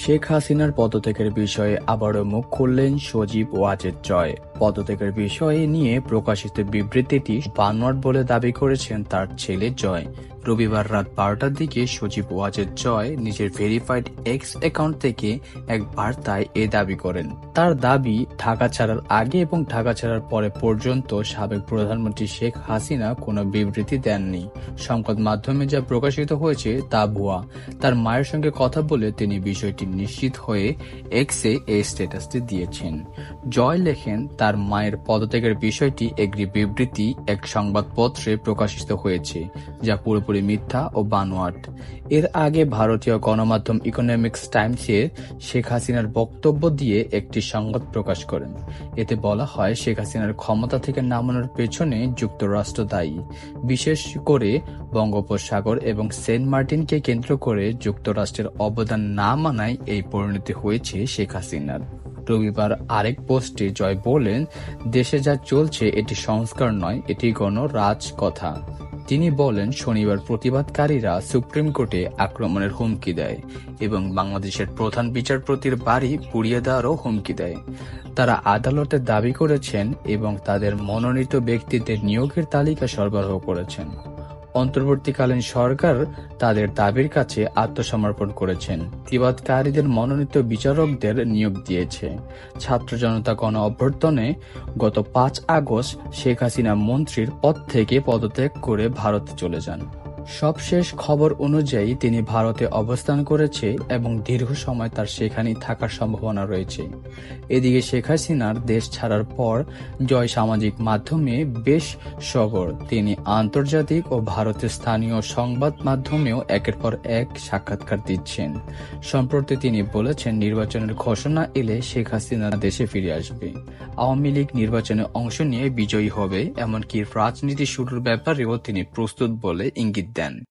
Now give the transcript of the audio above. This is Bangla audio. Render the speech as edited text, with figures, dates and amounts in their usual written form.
শেখ হাসিনার পদত্যাগের বিষয়ে আবারও মুখ খুললেন সজীব ওয়াজেদ জয়। পদত্যাগের বিষয়ে নিয়ে প্রকাশিত বিবৃতিটি বানোয়াট বলে দাবি করেছেন তার ছেলে জয়। রবিবার রাত 12টার দিকে সজীব ওয়াজেদ জয় নিজের ভেরিফাইড এক্স অ্যাকাউন্ট থেকে এক বার্তায় এ দাবি করেন। তার দাবি, ঢাকা ছাড়ার আগে এবং ঢাকা ছাড়ার পরে পর্যন্ত সাবেক প্রধানমন্ত্রী শেখ হাসিনা কোনো বিবৃতি দেননি। সংবাদ মাধ্যমে যা প্রকাশিত হয়েছে তা ভুয়া। তার মায়ের সঙ্গে কথা বলে তিনি বিষয়টি নিশ্চিত হয়ে এক্সে এই স্ট্যাটাসটি দিয়েছেন। জয় লেখেন, তার মায়ের পদত্যাগের বিষয়টি একটি বিবৃতি এক সংবাদপত্রে প্রকাশিত হয়েছে, যা পুরোপুরি মিথ্যা ও বানোয়াট। এর আগে ভারতীয় গণমাধ্যম ইকোনমিক্স টাইমসে শেখ হাসিনার বক্তব্য দিয়ে একটি সংবাদ প্রকাশ করেন। এতে বলা হয়, শেখ হাসিনার ক্ষমতা থেকে নামানোর পেছনে যুক্তরাষ্ট্র দায়ী। বিশেষ করে বঙ্গোপসাগর এবং সেন্ট মার্টিনকে কেন্দ্র করে যুক্তরাষ্ট্রের অবদান না মানায় এই পরিণতি হয়েছে শেখ হাসিনার। রবিবার আরেক পোস্টে জয় বলেন, দেশে যা চলছে এটি সংস্কার নয়, এটি গণরাজকথা। তিনি বলেন, শনিবার প্রতিবাদকারীরা সুপ্রিম কোর্টে আক্রমণের হুমকি দেয় এবং বাংলাদেশের প্রধান বিচারপতির বাড়ি পুড়িয়ে দেওয়ারও হুমকি দেয়। তারা আদালতে দাবি করেছেন এবং তাদের মনোনীত ব্যক্তিদের নিয়োগের তালিকা সরবরাহ করেছেন। অন্তর্বর্তীকালীন সরকার তাদের দাবির কাছে আত্মসমর্পণ করেছেন। প্রতিবাদকারীদের মনোনীত বিচারকদের নিয়োগ দিয়েছে। ছাত্র জনতা গণ অভ্যুত্থানে গত 5 আগস্ট শেখ হাসিনা মন্ত্রীর পদ থেকে পদত্যাগ করে ভারতে চলে যান। সবশেষ খবর অনুযায়ী তিনি ভারতে অবস্থান করেছে এবং দীর্ঘ সময় তার সেখানেই থাকার সম্ভাবনা রয়েছে। এদিকে শেখ হাসিনার দেশ ছাড়ার পর জয় সামাজিক মাধ্যমে বেশ সরগর। তিনি আন্তর্জাতিক ও ভারতের স্থানীয় সংবাদ মাধ্যমেও একের পর এক সাক্ষাৎকার দিচ্ছেন। সম্প্রতি তিনি বলেছেন, নির্বাচনের ঘোষণা এলে শেখ হাসিনা দেশে ফিরে আসবে। আওয়ামী লীগ নির্বাচনে অংশ নিয়ে বিজয়ী হবে, এমনকি রাজনীতি শুরুর ব্যাপারেও তিনি প্রস্তুত বলে ইঙ্গিত দেন।